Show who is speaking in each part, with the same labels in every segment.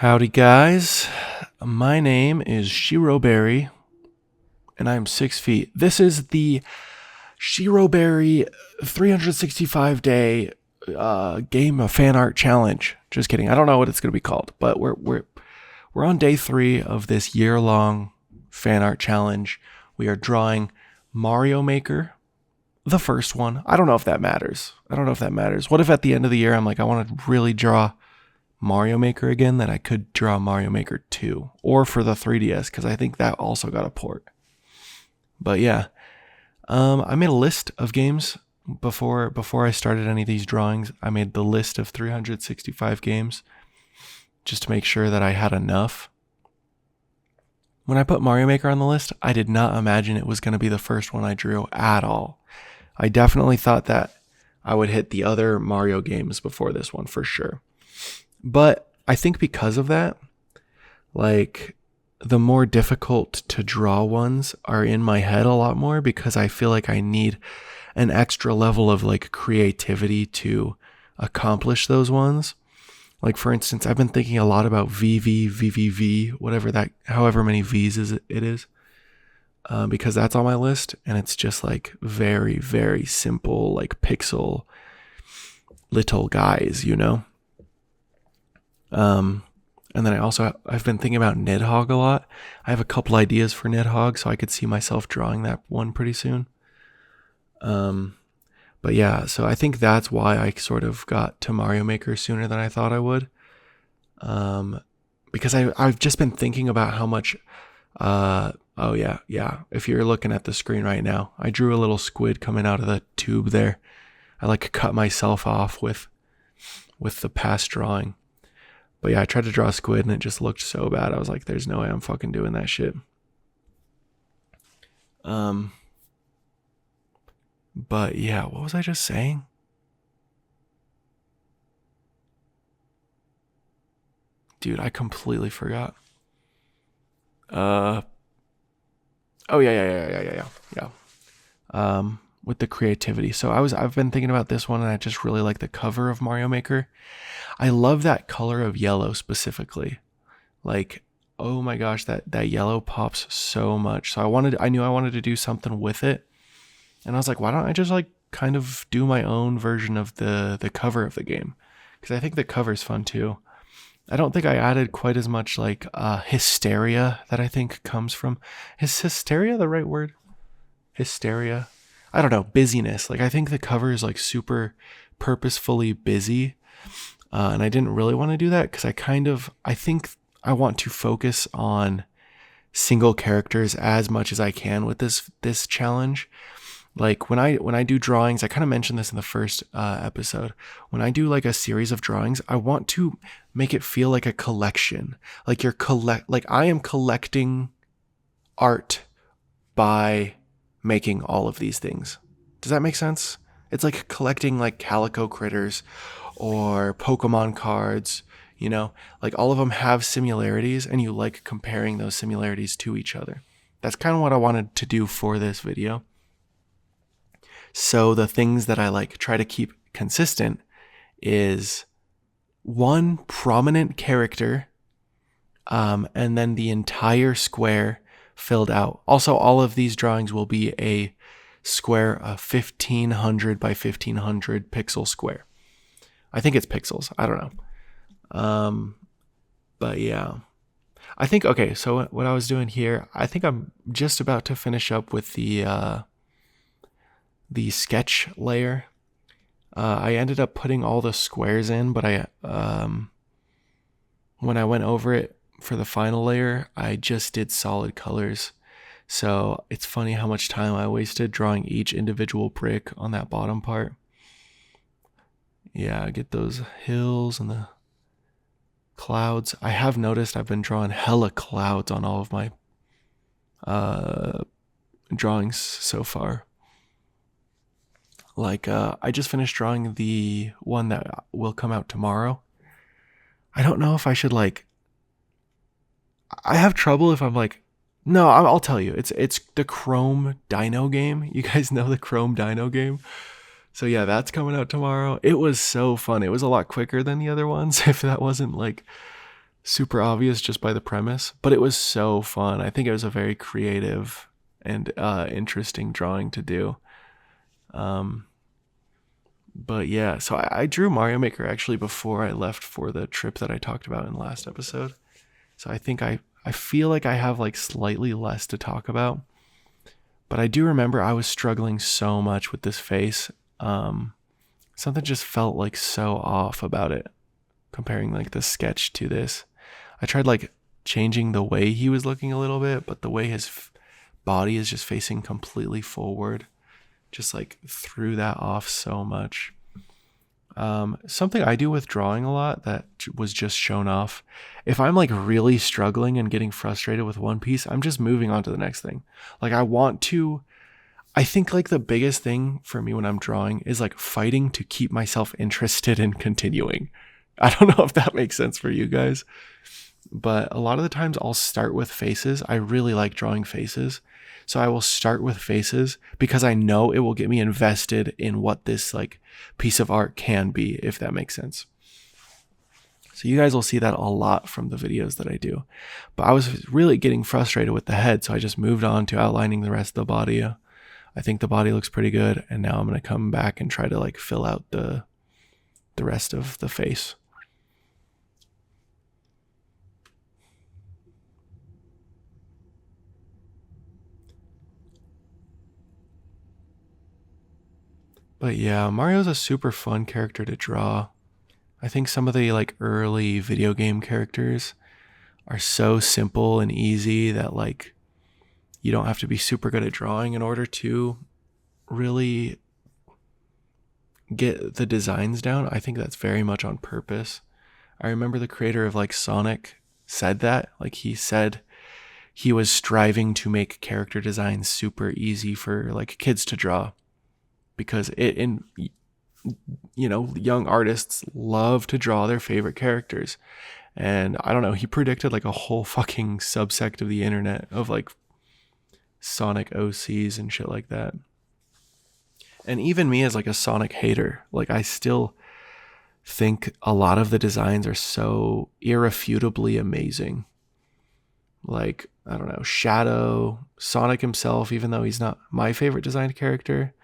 Speaker 1: Howdy, guys. My name is Shiro Berry, and I'm 6 feet. This is the Shiro Berry 365-day game of fan art challenge. Just kidding. I don't know what it's going to be called, but we're on day 3 of this year-long fan art challenge. We are drawing Mario Maker, the first one. I don't know if that matters. What if at the end of the year I'm like, I want to really draw Mario Maker again, that I could draw Mario Maker 2 or for the 3DS, because I think that also got a port. But yeah, I made a list of games before I started any of these drawings. I made the list of 365 games just to make sure that I had enough. When I put Mario Maker on the list, I did not imagine it was going to be the first one I drew at all. I definitely thought that I would hit the other Mario games before this one for sure. But I think because of that, like, the more difficult to draw ones are in my head a lot more, because I feel like I need an extra level of like creativity to accomplish those ones. Like, for instance, I've been thinking a lot about VVVVV, whatever that, however many V's it is, because that's on my list, and it's just like very, very simple, like pixel little guys, you know? And then I've been thinking about Nidhogg a lot. I have a couple ideas for Nidhogg, so I could see myself drawing that one pretty soon. But yeah, so I think that's why I sort of got to Mario Maker sooner than I thought I would. Because I've just been thinking about how much, oh yeah. If you're looking at the screen right now, I drew a little squid coming out of the tube there. I like cut myself off with the past drawing. But yeah, I tried to draw a squid and it just looked so bad. I was like, there's no way I'm fucking doing that shit. But yeah, what was I just saying? Dude, I completely forgot. Oh yeah. With the creativity. So I've been thinking about this one, and I just really like the cover of Mario Maker. I love that color of yellow specifically. Like, oh my gosh, that yellow pops so much. So I knew I wanted to do something with it. And I was like, why don't I just like kind of do my own version of the cover of the game? Because I think the cover's fun too. I don't think I added quite as much like hysteria that I think comes from. Is hysteria the right word? Hysteria? I don't know, busyness. Like, I think the cover is like super purposefully busy. And I didn't really want to do that because I think I want to focus on single characters as much as I can with this challenge. Like, when I do drawings, I kind of mentioned this in the first episode. When I do like a series of drawings, I want to make it feel like a collection. Like like I am collecting art by making all of these things. Does that make sense? It's like collecting like Calico Critters or Pokemon cards, you know? Like, all of them have similarities, and you like comparing those similarities to each other. That's kind of what I wanted to do for this video. So the things that I like try to keep consistent is one prominent character, and then the entire square filled out. Also, all of these drawings will be a square, a 1500 by 1500 pixel square. I think it's pixels. I don't know. But yeah, I think, okay, so what I was doing here, I think I'm just about to finish up with the sketch layer. I ended up putting all the squares in, but when I went over it for the final layer, I just did solid colors. So it's funny how much time I wasted drawing each individual brick on that bottom part. Yeah, get those hills and the clouds. I have noticed I've been drawing hella clouds on all of my drawings so far. Like, I just finished drawing the one that will come out tomorrow. I don't know if I should, like, I have trouble if I'm like, no, I'll tell you. It's the Chrome Dino game. You guys know the Chrome Dino game? So yeah, that's coming out tomorrow. It was so fun. It was a lot quicker than the other ones, if that wasn't like super obvious just by the premise, but it was so fun. I think it was a very creative and interesting drawing to do. But yeah, so I drew Mario Maker actually before I left for the trip that I talked about in the last episode. So I think I feel like I have like slightly less to talk about. But I do remember I was struggling so much with this face. Something just felt like so off about it, comparing like the sketch to this. I tried like changing the way he was looking a little bit, but the way his body is just facing completely forward just like threw that off so much. Something I do with drawing a lot that was just shown off. If I'm like really struggling and getting frustrated with one piece, I'm just moving on to the next thing. Like I think like the biggest thing for me when I'm drawing is like fighting to keep myself interested in continuing. I don't know if that makes sense for you guys, but a lot of the times I'll start with faces. I really like drawing faces. So I will start with faces because I know it will get me invested in what this like piece of art can be, if that makes sense. So you guys will see that a lot from the videos that I do. But I was really getting frustrated with the head, so I just moved on to outlining the rest of the body. I think the body looks pretty good, and now I'm going to come back and try to like fill out the rest of the face. But yeah, Mario's a super fun character to draw. I think some of the like early video game characters are so simple and easy that like you don't have to be super good at drawing in order to really get the designs down. I think that's very much on purpose. I remember the creator of like Sonic said that. Like he said he was striving to make character designs super easy for like kids to draw, because young artists love to draw their favorite characters. And I don't know, he predicted like a whole fucking subsect of the internet of like Sonic OCs and shit like that. And even me as like a Sonic hater, like I still think a lot of the designs are so irrefutably amazing. Like, I don't know, Shadow, Sonic himself, even though he's not my favorite designed character,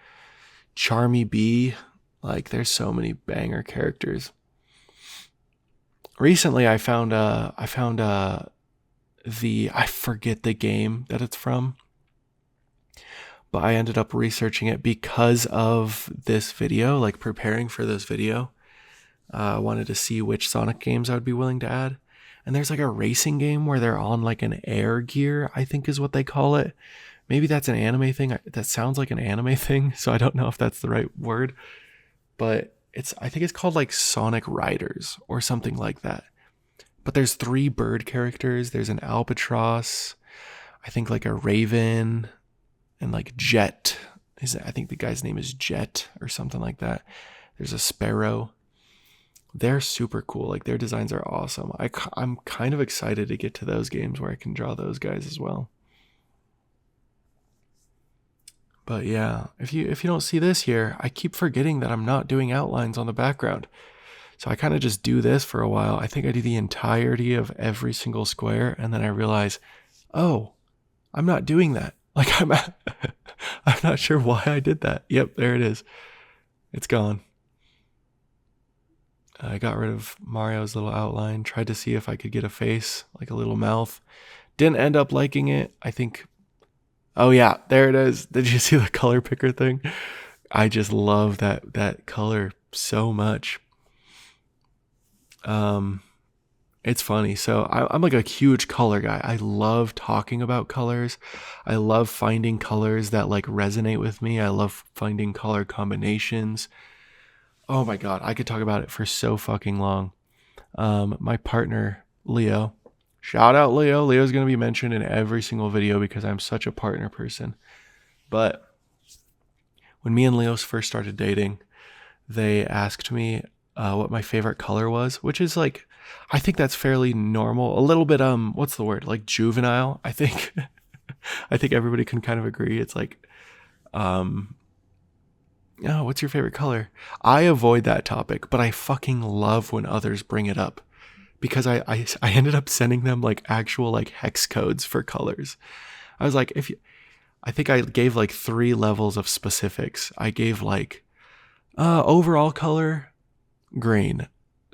Speaker 1: Charmy Bee, like there's so many banger characters. Recently I found I forget the game that it's from, but I ended up researching it because of this video, like preparing for this video. I wanted to see which Sonic games I would be willing to add. And there's like a racing game where they're on like an air gear, I think is what they call it. Maybe that's an anime thing. That sounds like an anime thing, so I don't know if that's the right word. But I think it's called like Sonic Riders or something like that. But there's 3 bird characters. There's an albatross, I think like a raven, and like Jet. I think the guy's name is Jet or something like that. There's a sparrow. They're super cool. Like their designs are awesome. I'm kind of excited to get to those games where I can draw those guys as well. But yeah, if you don't see this here, I keep forgetting that I'm not doing outlines on the background. So I kind of just do this for a while. I think I do the entirety of every single square, and then I realize, oh, I'm not doing that. Like I'm not sure why I did that. Yep, there it is. It's gone. I got rid of Mario's little outline, tried to see if I could get a face, like a little mouth. Didn't end up liking it. I think, oh yeah, there it is. Did you see the color picker thing? I just love that color so much. It's funny. So I'm like a huge color guy. I love talking about colors. I love finding colors that like resonate with me. I love finding color combinations. Oh my God, I could talk about it for so fucking long. My partner, Leo, shout out Leo. Leo's going to be mentioned in every single video because I'm such a partner person. But when me and Leo first started dating, they asked me what my favorite color was, which is like, I think that's fairly normal. A little bit, what's the word? Like juvenile, I think. I think everybody can kind of agree. It's like, oh, what's your favorite color? I avoid that topic, but I fucking love when others bring it up because I ended up sending them like actual like hex codes for colors. I was like, I think I gave like 3 levels of specifics. I gave like overall color green,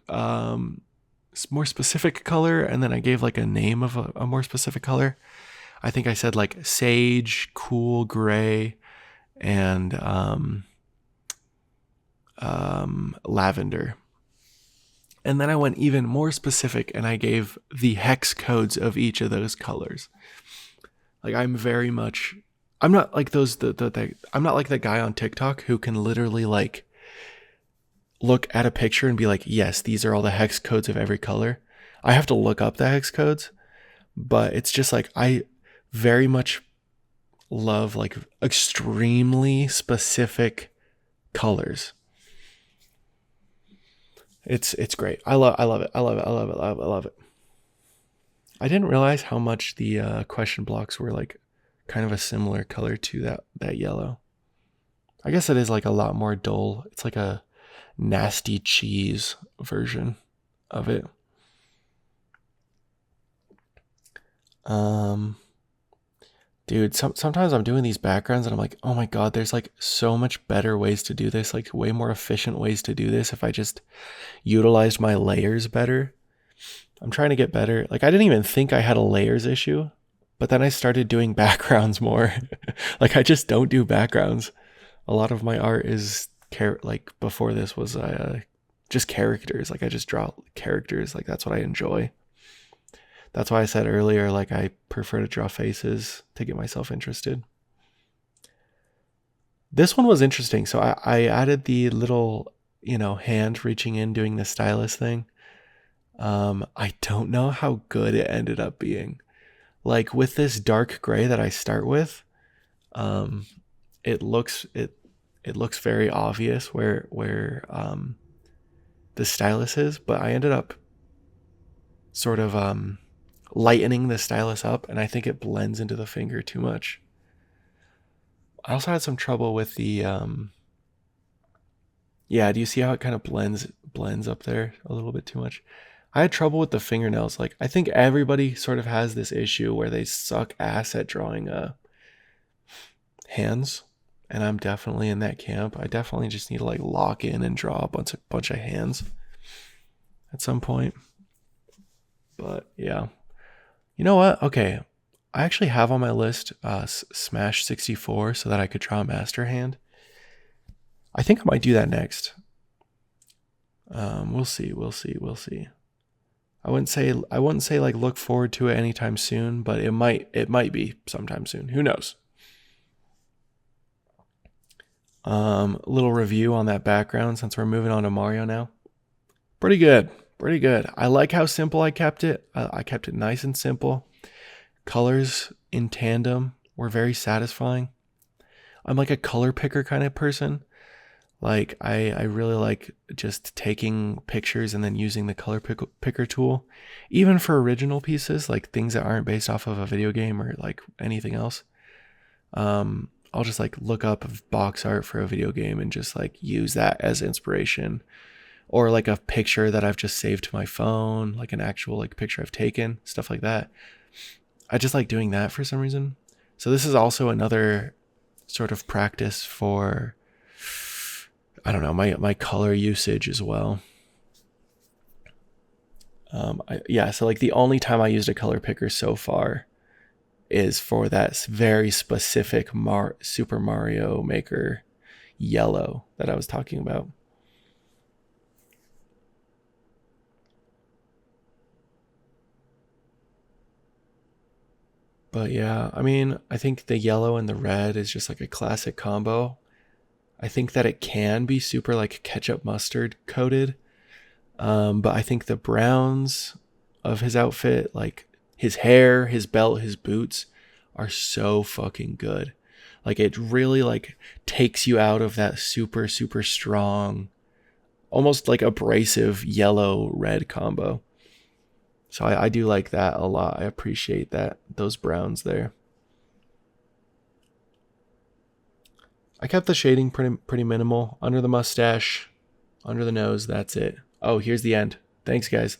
Speaker 1: more specific color, and then I gave like a name of a more specific color. I think I said like sage, cool gray, and lavender. And then I went even more specific and I gave the hex codes of each of those colors. Like I'm not like I'm not like that guy on TikTok who can literally like look at a picture and be like, yes, these are all the hex codes of every color. I have to look up the hex codes, but it's just like I very much love like extremely specific colors. It's great. I love it. I love it. I love it. I love it. I didn't realize how much the question blocks were like kind of a similar color to that yellow. I guess it is like a lot more dull. It's like a nasty cheese version of it. Dude, sometimes I'm doing these backgrounds and I'm like, oh my God, there's like so much better ways to do this, like way more efficient ways to do this if I just utilized my layers better. I'm trying to get better. Like I didn't even think I had a layers issue, but then I started doing backgrounds more. Like I just don't do backgrounds. A lot of my art is like before this was just characters. Like I just draw characters. Like that's what I enjoy. That's why I said earlier, like I prefer to draw faces to get myself interested. This one was interesting. So I added the little, hand reaching in doing the stylus thing. I don't know how good it ended up being. Like with this dark gray that I start with, it looks very obvious where the stylus is, but I ended up sort of lightening the stylus up, and I think it blends into the finger too much. I also had some trouble with the do you see how it kind of blends up there a little bit too much? I had trouble with the fingernails. Like I think everybody sort of has this issue where they suck ass at drawing hands, and I'm definitely in that camp. I definitely just need to like lock in and draw a bunch of hands at some point. But yeah. You know what? Okay. I actually have on my list Smash 64 so that I could draw a master hand. I think I might do that next. We'll see. I wouldn't say like look forward to it anytime soon, but it might be sometime soon. Who knows? Little review on that background since we're moving on to Mario now. Pretty good. I like how simple I kept it. I kept it nice and simple. Colors in tandem were very satisfying. I'm like a color picker kind of person. Like I really like just taking pictures and then using the color picker tool, even for original pieces, like things that aren't based off of a video game or like anything else. I'll just like look up box art for a video game and just like use that as inspiration. Or like a picture that I've just saved to my phone, like an actual like picture I've taken, stuff like that. I just like doing that for some reason. So this is also another sort of practice for, I don't know, my color usage as well. So like the only time I used a color picker so far is for that very specific Super Mario Maker yellow that I was talking about. But yeah, I mean, I think the yellow and the red is just like a classic combo. I think that it can be super like ketchup mustard coated. But I think the browns of his outfit, like his hair, his belt, his boots are so fucking good. Like it really like takes you out of that super, super strong, almost like abrasive yellow red combo. So I do like that a lot. I appreciate those browns there. I kept the shading pretty minimal. Under the mustache, under the nose, that's it. Oh, here's the end. Thanks, guys.